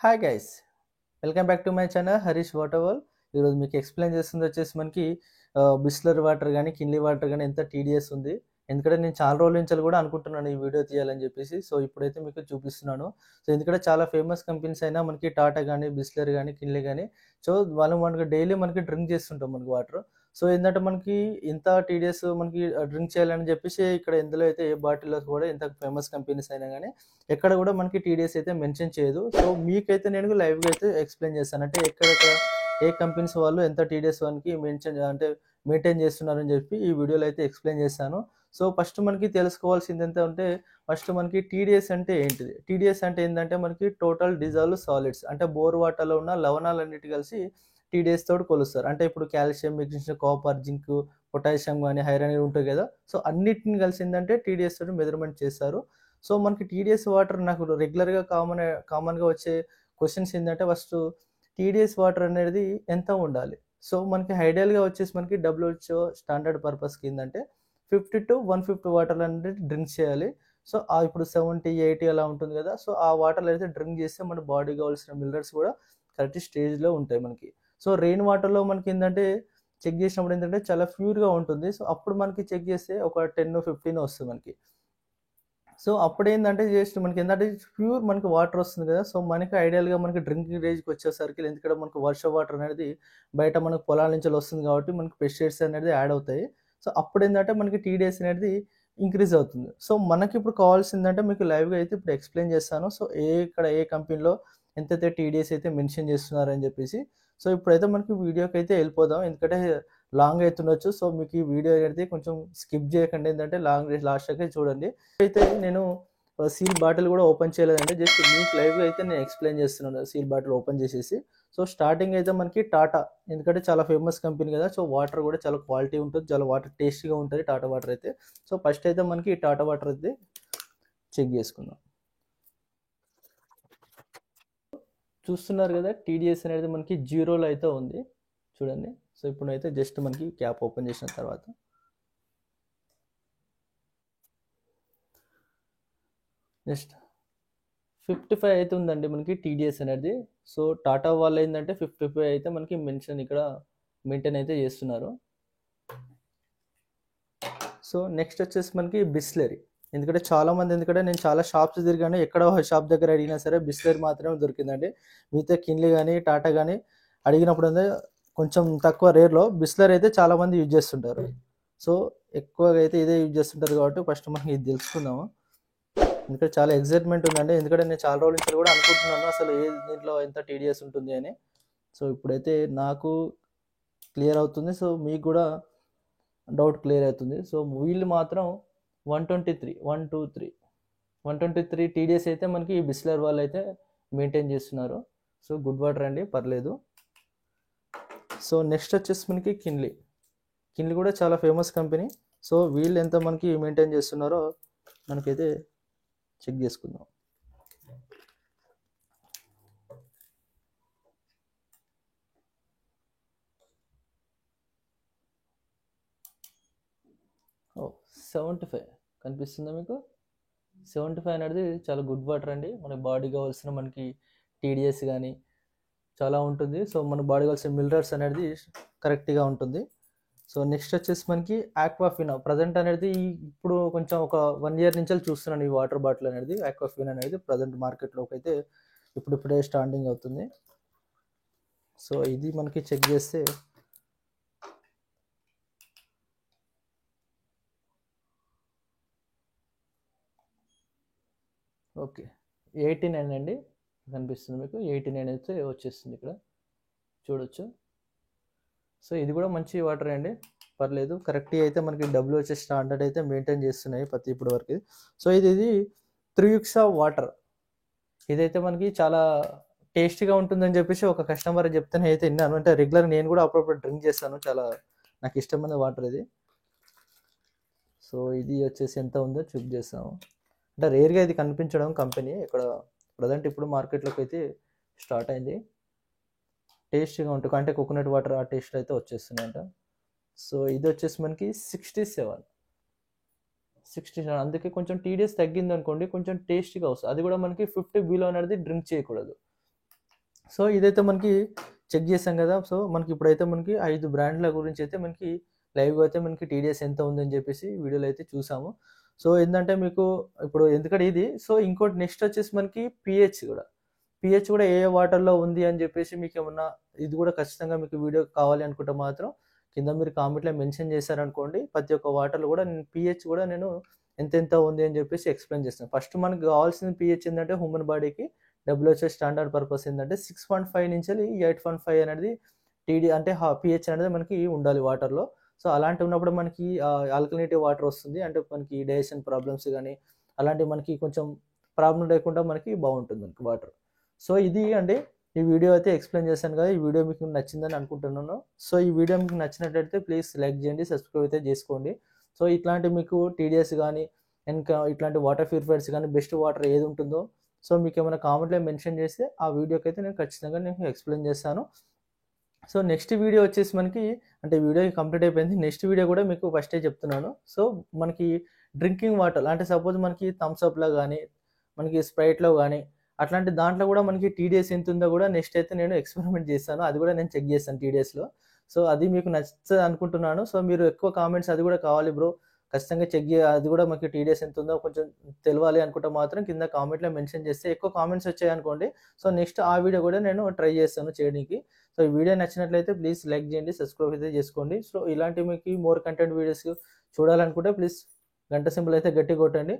Hi guys, welcome back to my channel Harish water world. ఈరోజు మీకు explain చేస్తుంది వచ్చేసి మనకి బిస్లర్ వాటర్ కానీ కిన్లీ వాటర్ కానీ ఎంత టీడీఎస్ ఉంది. ఎందుకంటే నేను చాలా రోజుల నుంచి కూడా అనుకుంటున్నాను ఈ వీడియో తీయాలని చెప్పేసి. సో ఇప్పుడైతే మీకు చూపిస్తున్నాను. సో ఎందుకంటే చాలా ఫేమస్ కంపెనీస్ అయినా మనకి టాటా కానీ బిస్లర్ కానీ కిన్లీ కానీ, సో వాళ్ళు మనకి డైలీ మనకి డ్రింక్ చేస్తుంటాం మనకి వాటర్. సో ఏంటంటే మనకి ఇంత టీడీఎస్ మనకి డ్రింక్ చేయాలని చెప్పేసి ఇక్కడ ఇందులో అయితే ఏ బాటిల్లో కూడా ఎంత ఫేమస్ కంపెనీస్ అయినా కానీ ఎక్కడ కూడా మనకి టీడీఎస్ అయితే మెన్షన్ చేయదు. సో మీకైతే నేను లైవ్గా అయితే ఎక్స్ప్లెయిన్ చేస్తాను, అంటే ఎక్కడెక్కడ ఏ కంపెనీస్ వాళ్ళు ఎంత టీడీఎస్ వన్కి మెయింటైన్ చేస్తున్నారని చెప్పి ఈ వీడియోలో అయితే ఎక్స్ప్లెయిన్ చేస్తాను. సో ఫస్ట్ మనకి తెలుసుకోవాల్సింది ఎంత అంటే, ఫస్ట్ మనకి టీడీఎస్ అంటే ఏంటిది. టీడీఎస్ అంటే ఏంటంటే మనకి టోటల్ డిజాల్వ్ సాలిడ్స్, అంటే బోర్ వాటర్లో ఉన్న లవణాలన్నిటి కలిసి టీడీఎస్ తోటి కొలుస్తారు. అంటే ఇప్పుడు calcium, magnesium, copper, zinc, potassium కానీ ఐరన్ ఉంటుంది కదా, సో అన్నిటిని కలిసిందంటే టీడీఎస్ తోటి మెజర్మెంట్ చేస్తారు. సో మనకి టీడీఎస్ వాటర్ నాకు రెగ్యులర్గా కామన్గా వచ్చే క్వశ్చన్స్ ఏంటంటే, ఫస్ట్ టీడీఎస్ వాటర్ అనేది ఎంత ఉండాలి. సో మనకి ఐడియల్గా వచ్చేసి మనకి WHO స్టాండర్డ్ పర్పస్కి ఏంటంటే 50 to 150 వాటర్ అనేది డ్రింక్ చేయాలి. సో ఇప్పుడు 70, 80 అలా ఉంటుంది కదా, సో ఆ వాటర్లో అయితే డ్రింక్ చేస్తే మన బాడీ కావాల్సిన మినరల్స్ కూడా కరెక్ట్ స్టేజ్లో ఉంటాయి మనకి. సో రెయిన్ వాటర్లో మనకి ఏంటంటే చెక్ చేసినప్పుడు ఏంటంటే చాలా ప్యూర్గా ఉంటుంది. సో అప్పుడు మనకి చెక్ చేస్తే ఒక 10-15 వస్తుంది మనకి. సో అప్పుడేందంటే జస్ట్ మనకి ఏంటంటే ప్యూర్ మనకి వాటర్ వస్తుంది కదా, సో మనకి ఐడియల్గా మనకి డ్రింకింగ్ రేజ్కి వచ్చేసరికి, ఎందుకంటే మనకు వర్ష వాటర్ అనేది బయట మనకు పొలాల నుంచి వస్తుంది కాబట్టి మనకి పెస్టిసైడ్స్ అనేది యాడ్ అవుతాయి. సో అప్పుడు ఏంటంటే మనకి టీడీఎస్ అనేది ఇంక్రీజ్ అవుతుంది. సో మనకి ఇప్పుడు కావాల్సిందంటే మీకు లైవ్గా అయితే ఇప్పుడు ఎక్స్ప్లెయిన్ చేస్తాను. సో ఇక్కడ ఏ కంపెనీలో ఎంతైతే టీడీఎస్ అయితే మెన్షన్ చేస్తున్నారని చెప్పేసి. సో ఇప్పుడైతే మనకి వీడియోకి అయితే వెళ్ళిపోదాం, ఎందుకంటే లాంగ్ అవుతుండొచ్చు. సో మీకు ఈ వీడియో అయితే కొంచెం స్కిప్ చేయకండి, ఏంటంటే లాస్ట్ అయితే చూడండి. అయితే నేను సీల్ బాటిల్ కూడా ఓపెన్ చేయలేదండి, జస్ట్ మీకు లైవ్గా అయితే నేను ఎక్స్ప్లెయిన్ చేస్తున్నాను సీల్ బాటిల్ ఓపెన్ చేసేసి. సో స్టార్టింగ్ అయితే మనకి టాటా, ఎందుకంటే చాలా ఫేమస్ కంపెనీ కదా, సో వాటర్ కూడా చాలా క్వాలిటీ ఉంటుంది, చాలా వాటర్ టేస్టీగా ఉంటుంది టాటా వాటర్ అయితే. సో ఫస్ట్ అయితే మనకి టాటా వాటర్ అయితే చెక్ చేసుకుందాం. చూస్తున్నారు కదా, టీడీఎస్ అనేది మనకి 0లో అయితే ఉంది చూడండి. సో ఇప్పుడు అయితే జస్ట్ మనకి క్యాప్ ఓపెన్ చేసిన తర్వాత జస్ట్ 55 అయితే ఉందండి మనకి టీడీఎస్ అనేది. సో టాటా వాళ్ళు ఏంటంటే 55 అయితే మనకి మెన్షన్ ఇక్కడ మెయింటైన్ అయితే చేస్తున్నారు. సో నెక్స్ట్ వచ్చేసి మనకి బిస్లరీ, ఎందుకంటే చాలామంది, ఎందుకంటే నేను చాలా షాప్స్ తిరిగాను, ఎక్కడ షాప్ దగ్గర అడిగినా సరే బిస్లరీ మాత్రమే దొరికిందండి. మిగతా కిన్లీ కానీ టాటా కానీ అడిగినప్పుడు కొంచెం తక్కువ రేర్లో బిస్లరీ అయితే చాలామంది యూజ్ చేస్తుంటారు. సో ఎక్కువగా అయితే ఇదే యూజ్ చేస్తుంటారు కాబట్టి ఫస్ట్ మనకి ఇది తెలుసుకుందాము. ఎందుకంటే చాలా ఎక్సైట్మెంట్ ఉందండి, ఎందుకంటే నేను చాలా రోజుల నుంచి కూడా అనుకుంటున్నాను అసలు ఏ దీంట్లో ఎంత టీడీఎస్ ఉంటుంది అని. సో ఇప్పుడైతే నాకు క్లియర్ అవుతుంది, సో మీకు కూడా డౌట్ క్లియర్ అవుతుంది. సో వీళ్ళు మాత్రం 123 టీడీఎస్ అయితే మనకి బిస్లర్ వాళ్ళు అయితే మెయింటైన్ చేస్తున్నారు. సో గుడ్ వాటర్ అండి, పర్లేదు. సో నెక్స్ట్ వచ్చేసి మనకి కిన్లీ కూడా చాలా ఫేమస్ కంపెనీ. సో వీళ్ళు ఎంత మనకి మెయింటైన్ చేస్తున్నారో మనకైతే చెక్ చేసుకుందాం. ఓ 75 కనిపిస్తుందా మీకు? 75 అనేది చాలా గుడ్ వాటర్ అండి. మన బాడీ కావాల్సిన మనకి టీడీఎస్ కానీ చాలా ఉంటుంది. సో మన బాడీ కావాల్సిన మినరల్స్ అనేది కరెక్ట్గా ఉంటుంది. సో నెక్స్ట్ వచ్చేసి మనకి ఆక్వాఫినా, ప్రజెంట్ అనేది ఇప్పుడు కొంచెం ఒక 1 year నుంచి చూస్తున్నాను ఈ వాటర్ బాటిల్ అనేది. ఆక్వాఫినా అనేది ప్రజెంట్ మార్కెట్లోకి అయితే ఇప్పుడిప్పుడే స్టాండింగ్ అవుతుంది. సో ఇది మనకి చెక్ చేస్తే ఓకే 89 అండి కనిపిస్తుంది మీకు. 89 అయితే వచ్చేస్తుంది ఇక్కడ చూడొచ్చు. సో ఇది కూడా మంచి వాటర్ అండి, పర్లేదు. కరెక్ట్గా అయితే మనకి WHO స్టాండర్డ్ అయితే మెయింటైన్ చేస్తున్నాయి ప్రతి ఇప్పటి వరకు. సో ఇది త్రియుక్సా వాటర్, ఇదైతే మనకి చాలా టేస్టీగా ఉంటుందని చెప్పేసి ఒక కస్టమర్ చెప్తేనే అయితే విన్నాను. అంటే రెగ్యులర్ నేను కూడా అప్పుడప్పుడు డ్రింక్ చేస్తాను, చాలా నాకు ఇష్టమైన వాటర్ ఇది. సో ఇది వచ్చేసి ఎంత ఉందో చెక్ చేస్తాము. అంటే రేర్గా ఇది కనిపించడం కంపెనీ ఇక్కడ ప్రజెంట్ ఇప్పుడు మార్కెట్లోకి అయితే స్టార్ట్ అయింది. టేస్టీగా ఉంటుంది, అంటే కోకోనట్ వాటర్ ఆ టేస్ట్ అయితే వచ్చేస్తున్నాయంట. సో ఇది వచ్చేసి మనకి 67, అందుకే కొంచెం టీడీఎస్ తగ్గింది అనుకోండి కొంచెం టేస్టీగా వస్తుంది. అది కూడా మనకి 50 బిలో అనేది డ్రింక్ చేయకూడదు. సో ఇదైతే మనకి చెక్ చేసాం కదా. సో మనకి ఇప్పుడైతే మనకి 5 బ్రాండ్ల గురించి అయితే మనకి లైవ్‌గా అయితే మనకి టీడీఎస్ ఎంత ఉందని చెప్పేసి వీడియోలో అయితే చూసాము. సో ఏందంటే మీకు ఇప్పుడు ఎందుకంటే ఇది సో ఇంకోటి నెక్స్ట్ వచ్చేసి మనకి పీహెచ్ కూడా. పీహెచ్ కూడా ఏ ఏ వాటర్‌లో ఉంది అని చెప్పేసి మీకేమన్నా ఇది కూడా ఖచ్చితంగా మీకు వీడియో కావాలి అనుకుంటే మాత్రం కింద మీరు కామెంట్‌లో మెన్షన్ చేశారనుకోండి. ప్రతి ఒక్క వాటర్‌లో కూడా నేను పీహెచ్ కూడా నేను ఎంతెంత ఉంది అని చెప్పేసి ఎక్స్‌ప్లెయిన్ చేస్తాను. ఫస్ట్ మనకు కావాల్సిన పీహెచ్ ఏందంటే హ్యూమన్ బాడీకి డబ్ల్యూహెచ్ఓ స్టాండర్డ్ పర్పస్ ఏంటంటే 6.5 నుంచి 8.5 అనేది అంటే పీహెచ్ అనేది మనకి ఉండాలి వాటర్‌లో. సో అలాంటివి ఉన్నప్పుడు మనకి ఆల్కలినేటివ్ వాటర్ వస్తుంది. అంటే మనకి డైజెషన్ ప్రాబ్లమ్స్ గానీ, అలాంటివి మనకి కొంచెం ప్రాబ్లమ్ లేకుండా మనకి బావుంటుంది మనకి వాటర్. సో ఇది అండి. ఈ వీడియో అయితే ఎక్స్‌ప్లెయిన్ చేశాను కదా! ఈ వీడియో మీకు నచ్చిందని అనుకుంటున్నాను. సో ఈ వీడియో మీకు నచ్చినట్లయితే ప్లీజ్ లైక్ చేయండి, సబ్స్క్రైబ్ అయితే చేసుకోండి. సో ఇట్లాంటి మీకు టీడీఎస్ గానీ, ఇంకా ఇట్లాంటి వాటర్ ప్యూరిఫైయర్స్ గానీ బెస్ట్ వాటర్ ఏది ఉంటుందో సో మీకేమైనా కామెంట్‌లో మెన్షన్ చేస్తే ఆ వీడియోకైతే నేను ఖచ్చితంగా నేను ఎక్స్‌ప్లెయిన్ చేస్తాను. సో నెక్స్ట్ వీడియో వచ్చేసి మనకి అంటే వీడియో కంప్లీట్ అయిపోయింది. నెక్స్ట్ వీడియో కూడా మీకు ఫస్టే చెప్తున్నాను. సో మనకి డ్రింకింగ్ వాటర్ అంటే సపోజ్ మనకి థమ్స్ అప్‌లో గానీ, మనకి స్ప్రైట్‌లో గానీ, అట్లాంటి దాంట్లో కూడా మనకి టీడీఎస్ ఎంతుందో కూడా నెక్స్ట్ అయితే నేను ఎక్స్‌పెరిమెంట్ చేస్తాను. అది కూడా నేను చెక్ చేస్తాను టీడీఎస్‌లో. సో అది మీకు నచ్చుతది అనుకుంటున్నాను. సో మీరు ఎక్కువ కామెంట్స్ అది కూడా కావాలి బ్రో. ఖచ్చితంగా చెక్ అది కూడా మనకి టీడీఎస్ ఎంతుందో కొంచెం తెలవాలి అనుకుంటే మాత్రం కింద కామెంట్‌లో మెన్షన్ చేస్తే ఎక్కువ కామెంట్స్ వచ్చాయనుకోండి. సో నెక్స్ట్ ఆ వీడియో కూడా నేను ట్రై చేస్తాను చేయనీకి. సో ఈ వీడియో నచ్చినట్లయితే ప్లీజ్ లైక్ చేయండి, సబ్స్క్రైబ్ అయితే చేసుకోండి. సో ఇలాంటి మీకు మోర్ కంటెంట్ వీడియోస్ చూడాలనుకుంటే ప్లీజ్ గంట సింబల్ అయితే గట్టిగా కొట్టండి.